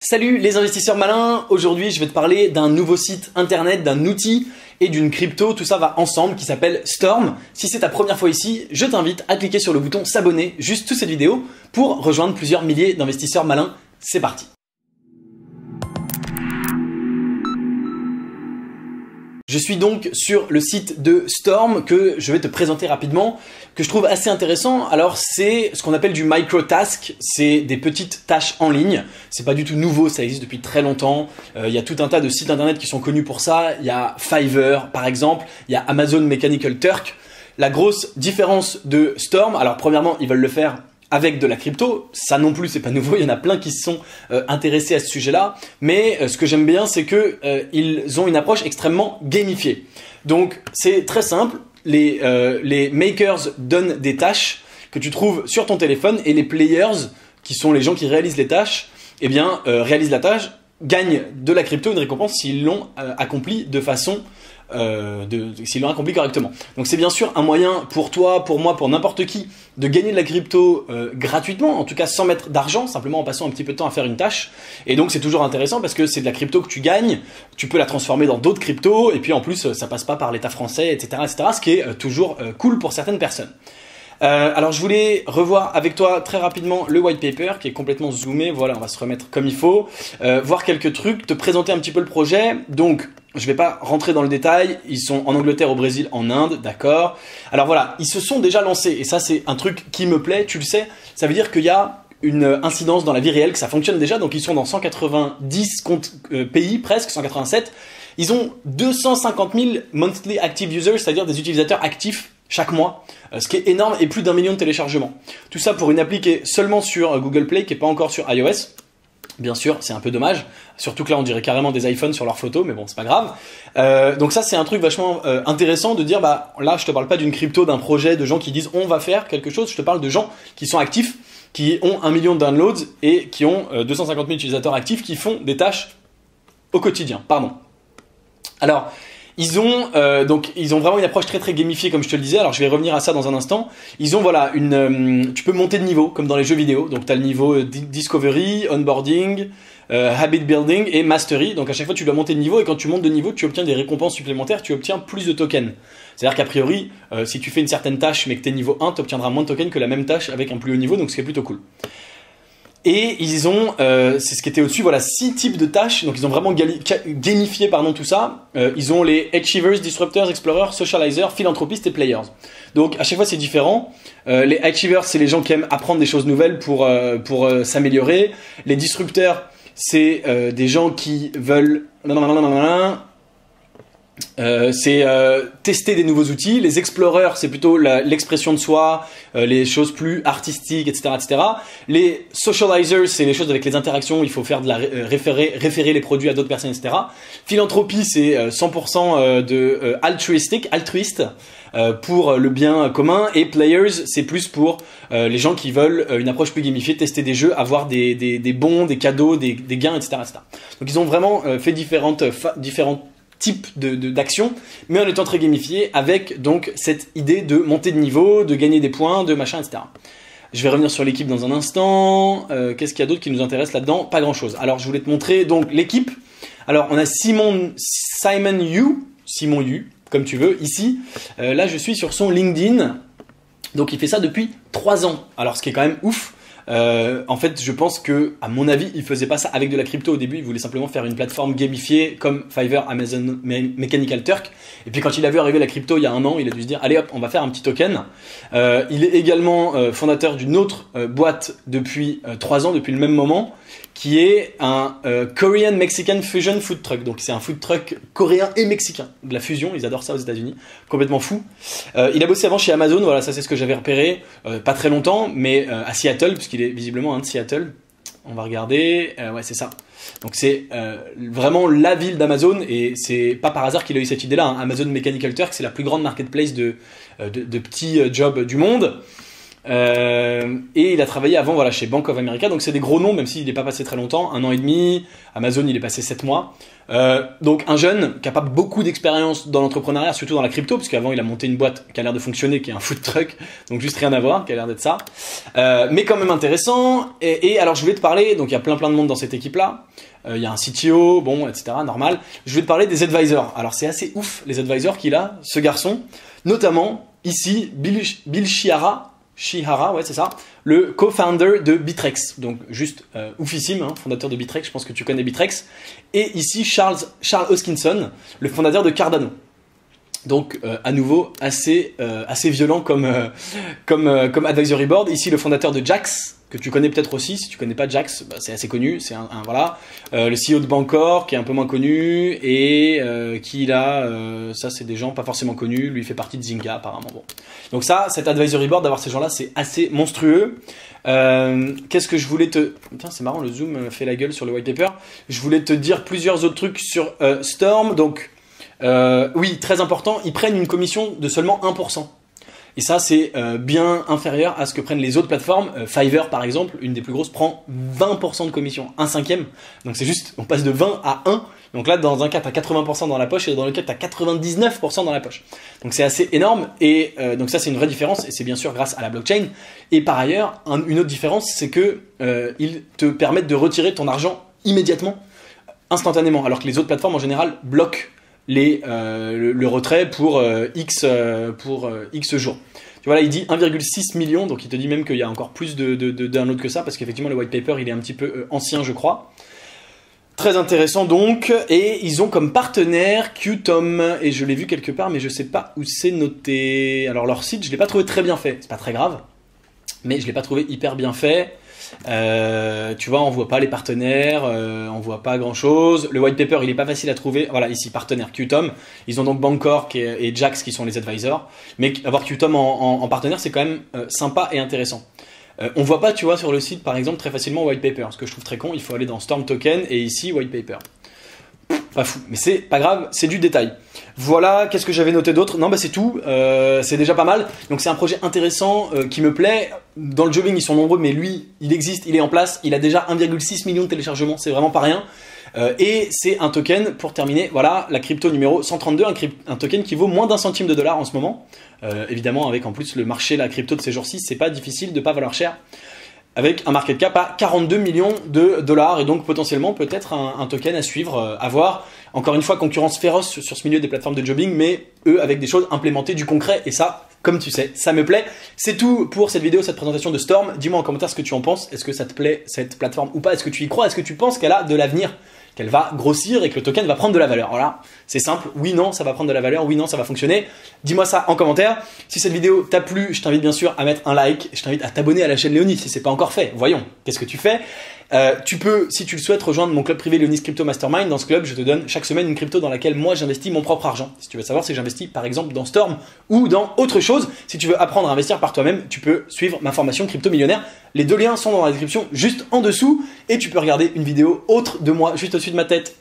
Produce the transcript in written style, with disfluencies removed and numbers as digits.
Salut les investisseurs malins, aujourd'hui je vais te parler d'un nouveau site internet, d'un outil et d'une crypto, tout ça va ensemble qui s'appelle Storm. Si c'est ta première fois ici, je t'invite à cliquer sur le bouton s'abonner juste sous cette vidéo pour rejoindre plusieurs milliers d'investisseurs malins. C'est parti. Je suis donc sur le site de Storm que je vais te présenter rapidement, que je trouve assez intéressant. Alors c'est ce qu'on appelle du micro-task, c'est des petites tâches en ligne. C'est pas du tout nouveau, ça existe depuis très longtemps. Il y a tout un tas de sites internet qui sont connus pour ça. Il y a Fiverr par exemple, il y a Amazon Mechanical Turk. La grosse différence de Storm, alors premièrement ils veulent le faire avec de la crypto, ça non plus c'est pas nouveau, il y en a plein qui se sont intéressés à ce sujet-là, mais ce que j'aime bien c'est que ils ont une approche extrêmement gamifiée. Donc c'est très simple, les makers donnent des tâches que tu trouves sur ton téléphone et les players, qui sont les gens qui réalisent les tâches, eh bien réalisent la tâche, gagnent de la crypto, une récompense s'ils l'ont accompli de façon s'ils l'ont accompli correctement. Donc c'est bien sûr un moyen pour toi, pour moi, pour n'importe qui de gagner de la crypto gratuitement, en tout cas sans mettre d'argent, simplement en passant un petit peu de temps à faire une tâche. Et donc c'est toujours intéressant parce que c'est de la crypto que tu gagnes, tu peux la transformer dans d'autres cryptos et puis en plus ça passe pas par l'État français, etc., etc., ce qui est toujours cool pour certaines personnes. Alors je voulais revoir avec toi très rapidement le white paper qui est complètement zoomé, voilà on va se remettre comme il faut, voir quelques trucs, te présenter un petit peu le projet. Donc je vais pas rentrer dans le détail, ils sont en Angleterre, au Brésil, en Inde, d'accord. Alors voilà, ils se sont déjà lancés et ça c'est un truc qui me plaît, tu le sais, ça veut dire qu'il y a une incidence dans la vie réelle, que ça fonctionne déjà, donc ils sont dans 190 pays, presque 187. Ils ont 250 000 monthly active users, c'est-à-dire des utilisateurs actifs chaque mois, ce qui est énorme et plus d'1 million de téléchargements. Tout ça pour une appli qui est seulement sur Google Play, qui n'est pas encore sur iOS. Bien sûr, c'est un peu dommage, surtout que là on dirait carrément des iPhones sur leurs photos, mais bon c'est pas grave. Donc ça c'est un truc vachement intéressant de dire, bah là je te parle pas d'une crypto, d'un projet, de gens qui disent on va faire quelque chose, je te parle de gens qui sont actifs, qui ont 1 million de downloads et qui ont 250 000 utilisateurs actifs qui font des tâches au quotidien, pardon. Alors, ils ont vraiment une approche très très gamifiée comme je te le disais. Alors je vais revenir à ça dans un instant. Ils ont voilà tu peux monter de niveau comme dans les jeux vidéo. Donc tu as le niveau Discovery, Onboarding, Habit Building et Mastery. Donc à chaque fois tu dois monter de niveau et quand tu montes de niveau tu obtiens des récompenses supplémentaires, tu obtiens plus de tokens. C'est-à-dire qu'a priori si tu fais une certaine tâche mais que tu es niveau 1, tu obtiendras moins de tokens que la même tâche avec un plus haut niveau, donc ce qui est plutôt cool. Et ils ont, c'est ce qui était au-dessus, voilà, 6 types de tâches. Donc ils ont vraiment gamifié tout ça. Ils ont les Achievers, Disruptors, Explorers, Socializers, Philanthropistes et Players. Donc à chaque fois c'est différent. Les Achievers, c'est les gens qui aiment apprendre des choses nouvelles pour s'améliorer. Les Disrupteurs, c'est des gens qui veulent tester des nouveaux outils. Les explorers, c'est plutôt l'expression de soi, les choses plus artistiques, etc., etc. Les socializers, c'est les choses avec les interactions, il faut faire de la référer les produits à d'autres personnes, etc. Philanthropie, c'est 100% de altruiste pour le bien commun. Et players, c'est plus pour les gens qui veulent une approche plus gamifiée, tester des jeux, avoir des bons, des cadeaux, des gains, etc., etc. Donc ils ont vraiment fait différentes type d'action, mais en étant très gamifié avec donc cette idée de monter de niveau, de gagner des points, de machin, etc. Je vais revenir sur l'équipe dans un instant. Qu'est-ce qu'il y a d'autre qui nous intéresse là-dedans? Pas grand-chose. Alors je voulais te montrer donc l'équipe. Alors on a Simon Yu, comme tu veux, ici. Là je suis sur son LinkedIn. Donc il fait ça depuis 3 ans. Alors ce qui est quand même ouf. En fait, je pense que, à mon avis, il faisait pas ça avec de la crypto au début. Il voulait simplement faire une plateforme gamifiée comme Fiverr, Amazon Mechanical Turk. Et puis quand il a vu arriver la crypto il y a 1 an, il a dû se dire allez hop, on va faire un petit token. Il est également fondateur d'une autre boîte depuis 3 ans, depuis le même moment, qui est un Korean Mexican Fusion Food Truck. Donc c'est un food truck coréen et mexicain, de la fusion, ils adorent ça aux États-Unis, complètement fou. Il a bossé avant chez Amazon, voilà, ça c'est ce que j'avais repéré, pas très longtemps, mais à Seattle, puisqu'il est visiblement de Seattle. On va regarder, ouais c'est ça. Donc c'est vraiment la ville d'Amazon et c'est pas par hasard qu'il a eu cette idée-là. Hein. Amazon Mechanical Turk, c'est la plus grande marketplace de petits jobs du monde. Et il a travaillé avant voilà, chez Bank of America, donc c'est des gros noms, même s'il n'est pas passé très longtemps, 1 an et demi. Amazon, il est passé 7 mois. Donc un jeune qui n'a pas beaucoup d'expérience dans l'entrepreneuriat, surtout dans la crypto, parce qu'avant il a monté une boîte qui a l'air de fonctionner, qui est un food truck, donc juste rien à voir, qui a l'air d'être ça. Mais quand même intéressant. Et alors je voulais te parler, donc il y a plein de monde dans cette équipe-là. Il y a un CTO, bon, etc., normal. Je voulais te parler des advisors. Alors c'est assez ouf les advisors qu'il a, ce garçon. Notamment, ici, Bill Shihara, ouais c'est ça, le co-founder de Bittrex, donc juste oufissime, hein, fondateur de Bittrex, je pense que tu connais Bittrex, et ici Charles Hoskinson, le fondateur de Cardano. Donc à nouveau assez violent comme advisory board. Ici le fondateur de Jaxx, que tu connais peut-être aussi. Si tu connais pas Jaxx, bah, c'est assez connu. C'est voilà le CEO de Bancor qui est un peu moins connu et qui là ça c'est des gens pas forcément connus. Lui il fait partie de Zynga apparemment. Bon. Donc ça, cet advisory board, d'avoir ces gens-là, c'est assez monstrueux. Qu'est-ce que je voulais te... Putain, c'est marrant, le zoom fait la gueule sur le white paper. Je voulais te dire plusieurs autres trucs sur Storm. Donc oui, très important, ils prennent une commission de seulement 1%. Et ça, c'est bien inférieur à ce que prennent les autres plateformes. Fiverr, par exemple, une des plus grosses, prend 20% de commission, 1/5. Donc c'est juste, on passe de 20 à 1. Donc là, dans un cas, tu as 80% dans la poche et dans le cas, tu as 99% dans la poche. Donc c'est assez énorme et donc ça, c'est une vraie différence et c'est bien sûr grâce à la blockchain. Et par ailleurs, une autre différence, c'est que ils te permettent de retirer ton argent immédiatement, instantanément, alors que les autres plateformes, en général, bloquent le retrait pour X jours. Tu vois là, il dit 1,6 million, donc il te dit même qu'il y a encore plus de downloads que ça, parce qu'effectivement le white paper il est un petit peu ancien je crois. Très intéressant donc, et ils ont comme partenaire Qtum, et je l'ai vu quelque part mais je sais pas où c'est noté. Alors leur site je l'ai pas trouvé très bien fait, c'est pas très grave, mais je l'ai pas trouvé hyper bien fait. Tu vois, on voit pas les partenaires, on voit pas grand chose. Le white paper il est pas facile à trouver. Voilà, ici partenaire Qtum. Ils ont donc Bancor et Jaxx qui sont les advisors. Mais avoir Qtum en partenaire c'est quand même sympa et intéressant. On voit pas, tu vois, sur le site par exemple très facilement white paper. Ce que je trouve très con, il faut aller dans Storm Token et ici white paper. Pas fou, mais c'est pas grave, c'est du détail. Voilà, qu'est-ce que j'avais noté d'autre? Non, bah c'est tout, c'est déjà pas mal. Donc c'est un projet intéressant qui me plaît. Dans le jobbing, ils sont nombreux, mais lui, il existe, il est en place. Il a déjà 1,6 million de téléchargements, c'est vraiment pas rien. Et c'est un token, pour terminer, voilà, la crypto numéro 132, un token qui vaut moins d'1 centime de dollar en ce moment. Évidemment, avec en plus le marché, la crypto de ces jours-ci, c'est pas difficile de pas valoir cher. Avec un market cap à 42 millions de dollars et donc potentiellement peut-être un token à suivre, à voir. Encore une fois, concurrence féroce sur ce milieu des plateformes de jobbing, mais eux avec des choses implémentées, du concret, et ça, comme tu sais, ça me plaît. C'est tout pour cette vidéo, cette présentation de Storm. Dis-moi en commentaire ce que tu en penses. Est-ce que ça te plaît cette plateforme ou pas? Est-ce que tu y crois? Est-ce que tu penses qu'elle a de l'avenir, qu'elle va grossir et que le token va prendre de la valeur? Voilà, c'est simple, oui, non, ça va prendre de la valeur, oui, non, ça va fonctionner. Dis-moi ça en commentaire. Si cette vidéo t'a plu, je t'invite bien sûr à mettre un like, je t'invite à t'abonner à la chaîne Léonis si c'est pas encore fait. Voyons, qu'est-ce que tu fais? Tu peux, si tu le souhaites, rejoindre mon club privé Léonis Crypto Mastermind. Dans ce club, je te donne chaque semaine une crypto dans laquelle moi j'investis mon propre argent. Si tu veux savoir si j'investis par exemple dans Storm ou dans autre chose, si tu veux apprendre à investir par toi-même, tu peux suivre ma formation Crypto Millionnaire. Les deux liens sont dans la description juste en dessous et tu peux regarder une vidéo autre de moi juste au-dessus de ma tête